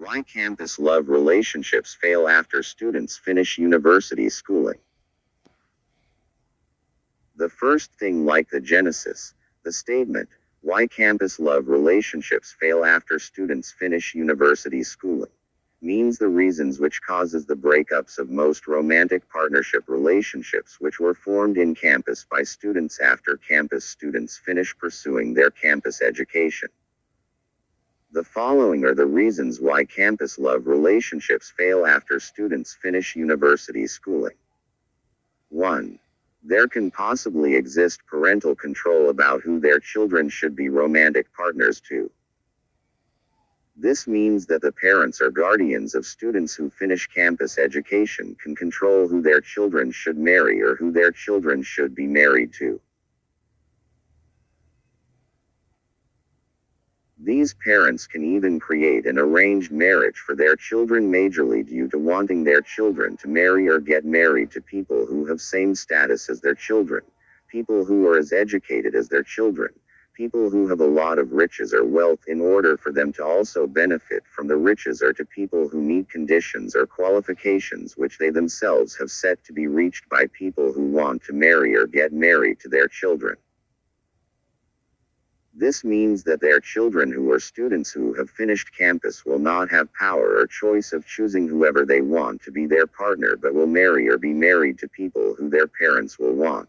Why campus love relationships fail after students finish university schooling. The first thing, like the genesis, the statement, why campus love relationships fail after students finish university schooling, means the reasons which causes the breakups of most romantic partnership relationships which were formed in campus by students after campus students finish pursuing their campus education. The following are the reasons why campus love relationships fail after students finish university schooling. 1. There can possibly exist parental control about who their children should be romantic partners to. This means that the parents or guardians of students who finish campus education can control who their children should marry or who their children should be married to. These parents can even create an arranged marriage for their children majorly due to wanting their children to marry or get married to people who have same status as their children, people who are as educated as their children, people who have a lot of riches or wealth in order for them to also benefit from the riches, or to people who meet conditions or qualifications which they themselves have set to be reached by people who want to marry or get married to their children. This means that their children who are students who have finished campus will not have power or choice of choosing whoever they want to be their partner, but will marry or be married to people who their parents will want.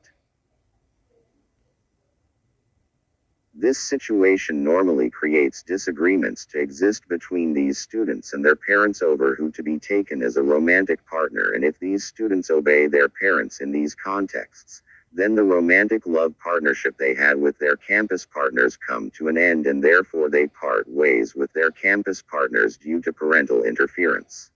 This situation normally creates disagreements to exist between these students and their parents over who to be taken as a romantic partner, and if these students obey their parents in these contexts, then the romantic love partnership they had with their campus partners come to an end, and therefore they part ways with their campus partners due to parental interference.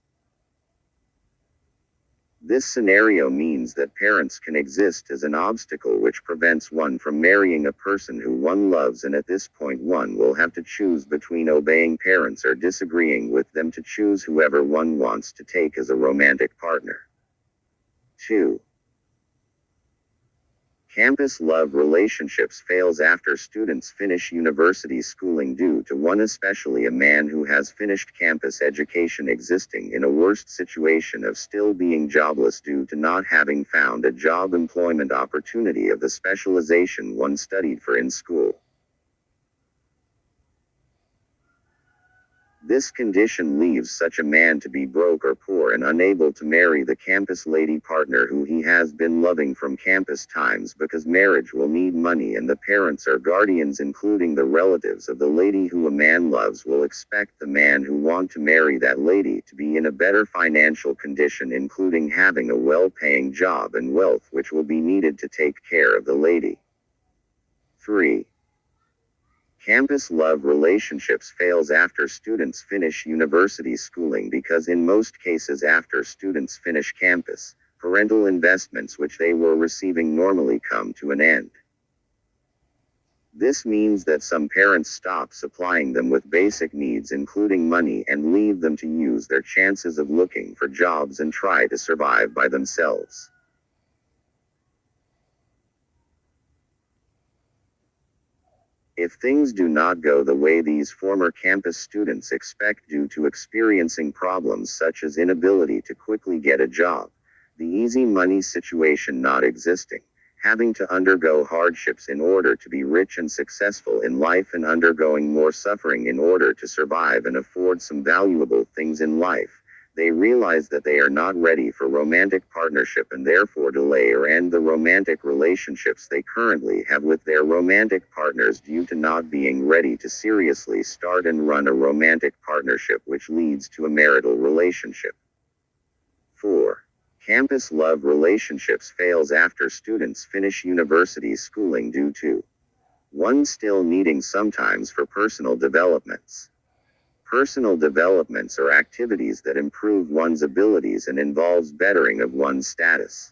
This scenario means that parents can exist as an obstacle which prevents one from marrying a person who one loves, and at this point one will have to choose between obeying parents or disagreeing with them to choose whoever one wants to take as a romantic partner. 2. Campus love relationships fails after students finish university schooling due to one, especially a man who has finished campus education existing in a worst situation of still being jobless due to not having found a job employment opportunity of the specialization one studied for in school. This condition leaves such a man to be broke or poor and unable to marry the campus lady partner who he has been loving from campus times, because marriage will need money, and the parents or guardians, including the relatives of the lady who a man loves, will expect the man who want to marry that lady to be in a better financial condition, including having a well-paying job and wealth which will be needed to take care of the lady. 3. Campus love relationships fails after students finish university schooling because in most cases after students finish campus, parental investments which they were receiving normally come to an end. This means that some parents stop supplying them with basic needs including money and leave them to use their chances of looking for jobs and try to survive by themselves. If things do not go the way these former campus students expect due to experiencing problems such as inability to quickly get a job, the easy money situation not existing, having to undergo hardships in order to be rich and successful in life, and undergoing more suffering in order to survive and afford some valuable things in life, they realize that they are not ready for romantic partnership and therefore delay or end the romantic relationships they currently have with their romantic partners due to not being ready to seriously start and run a romantic partnership which leads to a marital relationship. 4. Campus love relationships fails after students finish university schooling due to 1. Still needing sometimes for personal developments. Personal developments are activities that improve one's abilities and involves bettering of one's status.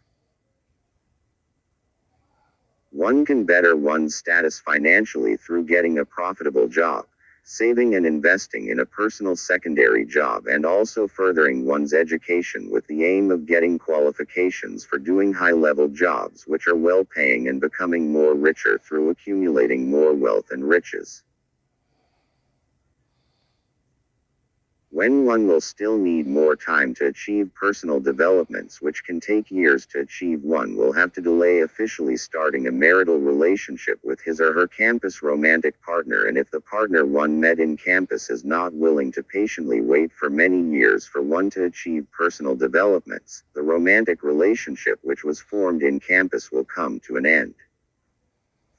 One can better one's status financially through getting a profitable job, saving and investing in a personal secondary job, and also furthering one's education with the aim of getting qualifications for doing high-level jobs which are well-paying and becoming more richer through accumulating more wealth and riches. When one will still need more time to achieve personal developments which can take years to achieve, one will have to delay officially starting a marital relationship with his or her campus romantic partner, and if the partner one met in campus is not willing to patiently wait for many years for one to achieve personal developments, the romantic relationship which was formed in campus will come to an end.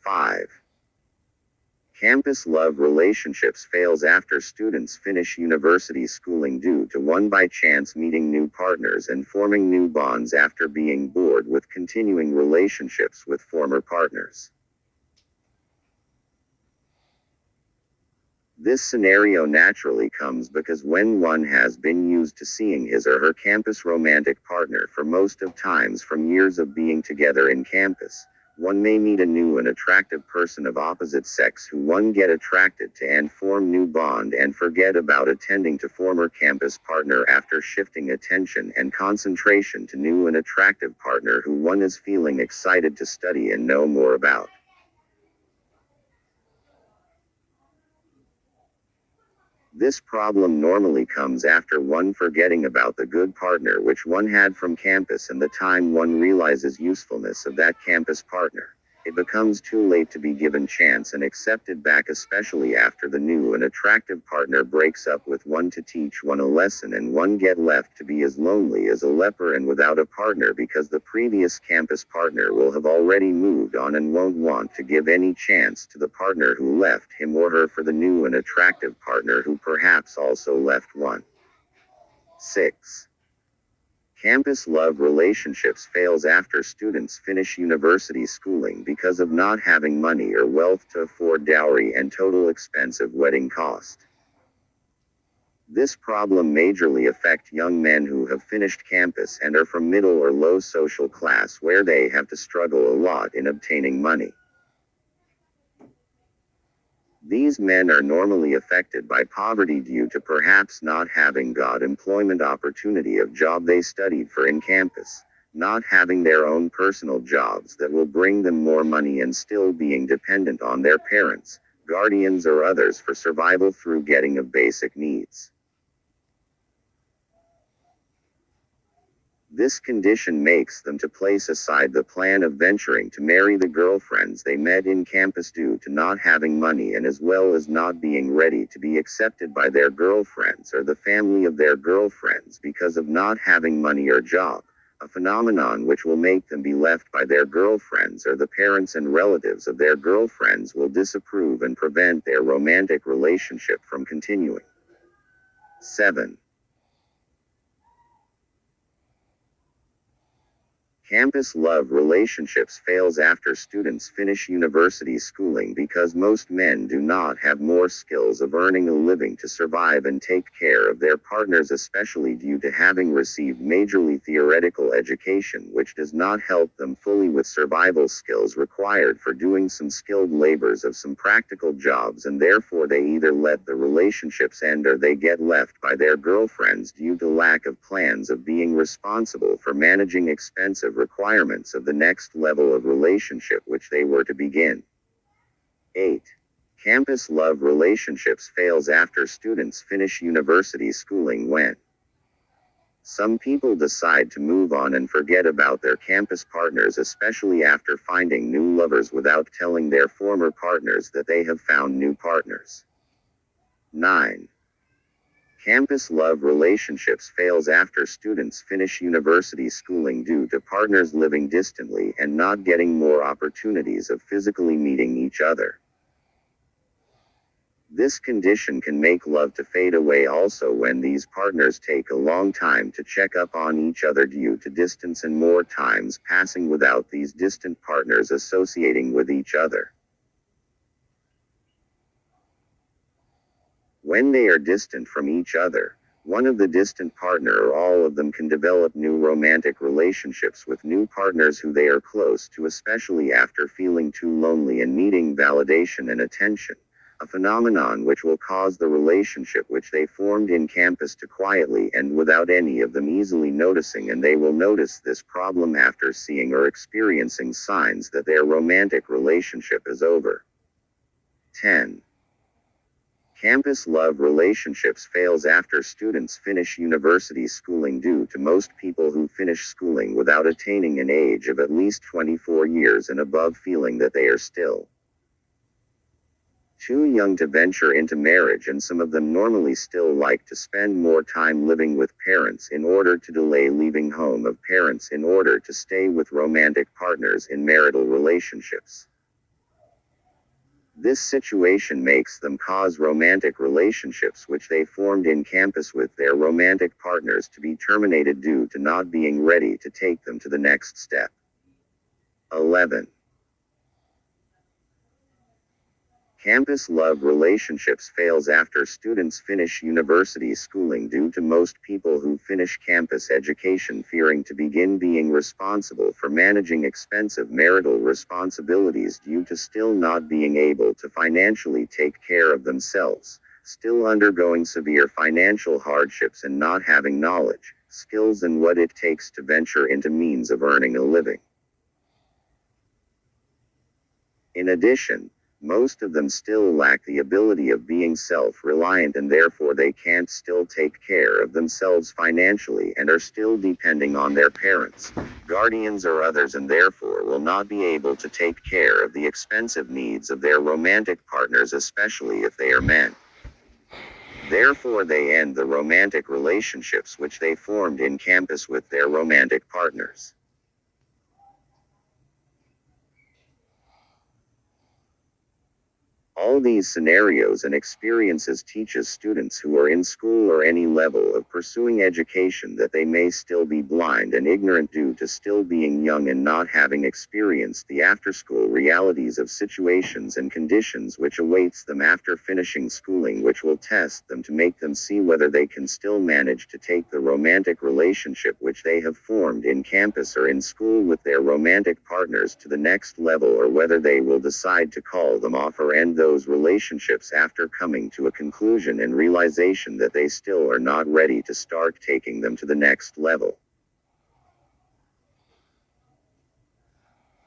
5. Campus love relationships fails after students finish university schooling due to one by chance meeting new partners and forming new bonds after being bored with continuing relationships with former partners. This scenario naturally comes because when one has been used to seeing his or her campus romantic partner for most of times from years of being together in campus, one may meet a new and attractive person of opposite sex who one get attracted to and form new bond and forget about attending to former campus partner after shifting attention and concentration to new and attractive partner who one is feeling excited to study and know more about. This problem normally comes after one forgetting about the good partner which one had from campus, and the time one realizes usefulness of that campus partner, it becomes too late to be given chance and accepted back, especially after the new and attractive partner breaks up with one to teach one a lesson, and one get left to be as lonely as a leper and without a partner because the previous campus partner will have already moved on and won't want to give any chance to the partner who left him or her for the new and attractive partner who perhaps also left one. 6. Campus love relationships fails after students finish university schooling because of not having money or wealth to afford dowry and total expensive wedding cost. This problem majorly affects young men who have finished campus and are from middle or low social class, where they have to struggle a lot in obtaining money. These men are normally affected by poverty due to perhaps not having got employment opportunity of job they studied for in campus, not having their own personal jobs that will bring them more money, and still being dependent on their parents, guardians or others for survival through getting of basic needs. This condition makes them to place aside the plan of venturing to marry the girlfriends they met in campus due to not having money, and as well as not being ready to be accepted by their girlfriends or the family of their girlfriends because of not having money or job, a phenomenon which will make them be left by their girlfriends, or the parents and relatives of their girlfriends will disapprove and prevent their romantic relationship from continuing. 7. Campus love relationships fails after students finish university schooling because most men do not have more skills of earning a living to survive and take care of their partners, especially due to having received majorly theoretical education which does not help them fully with survival skills required for doing some skilled labors of some practical jobs, and therefore they either let the relationships end or they get left by their girlfriends due to lack of plans of being responsible for managing expensive requirements of the next level of relationship which they were to begin. 8. Campus love relationships fails after students finish university schooling when some people decide to move on and forget about their campus partners, especially after finding new lovers without telling their former partners that they have found new partners. 9. Campus love relationships fails after students finish university schooling due to partners living distantly and not getting more opportunities of physically meeting each other. This condition can make love to fade away also when these partners take a long time to check up on each other due to distance and more times passing without these distant partners associating with each other. When they are distant from each other, one of the distant partner or all of them can develop new romantic relationships with new partners who they are close to, especially after feeling too lonely and needing validation and attention, a phenomenon which will cause the relationship which they formed in campus to quietly end without any of them easily noticing, and they will notice this problem after seeing or experiencing signs that their romantic relationship is over. 10. Campus love relationships fails after students finish university schooling due to most people who finish schooling without attaining an age of at least 24 years and above feeling that they are still too young to venture into marriage, and some of them normally still like to spend more time living with parents in order to delay leaving home of parents in order to stay with romantic partners in marital relationships. This situation makes them cause romantic relationships which they formed in campus with their romantic partners to be terminated due to not being ready to take them to the next step. 11. Campus love relationships fails after students finish university schooling due to most people who finish campus education fearing to begin being responsible for managing expensive marital responsibilities due to still not being able to financially take care of themselves, still undergoing severe financial hardships and not having knowledge, skills and what it takes to venture into means of earning a living. In addition, most of them still lack the ability of being self-reliant, and therefore they can't still take care of themselves financially and are still depending on their parents, guardians or others, and therefore will not be able to take care of the expensive needs of their romantic partners, especially if they are men. Therefore they end the romantic relationships which they formed in campus with their romantic partners. All these scenarios and experiences teaches students who are in school or any level of pursuing education that they may still be blind and ignorant due to still being young and not having experienced the after-school realities of situations and conditions which awaits them after finishing schooling, which will test them to make them see whether they can still manage to take the romantic relationship which they have formed in campus or in school with their romantic partners to the next level, or whether they will decide to call them off or end those relationships after coming to a conclusion and realization that they still are not ready to start taking them to the next level.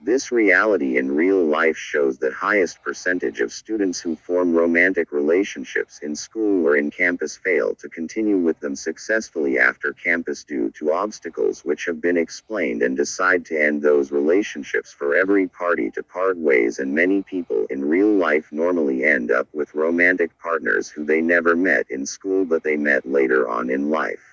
This reality in real life shows that highest percentage of students who form romantic relationships in school or in campus fail to continue with them successfully after campus due to obstacles which have been explained, and decide to end those relationships for every party to part ways, and many people in real life normally end up with romantic partners who they never met in school but they met later on in life.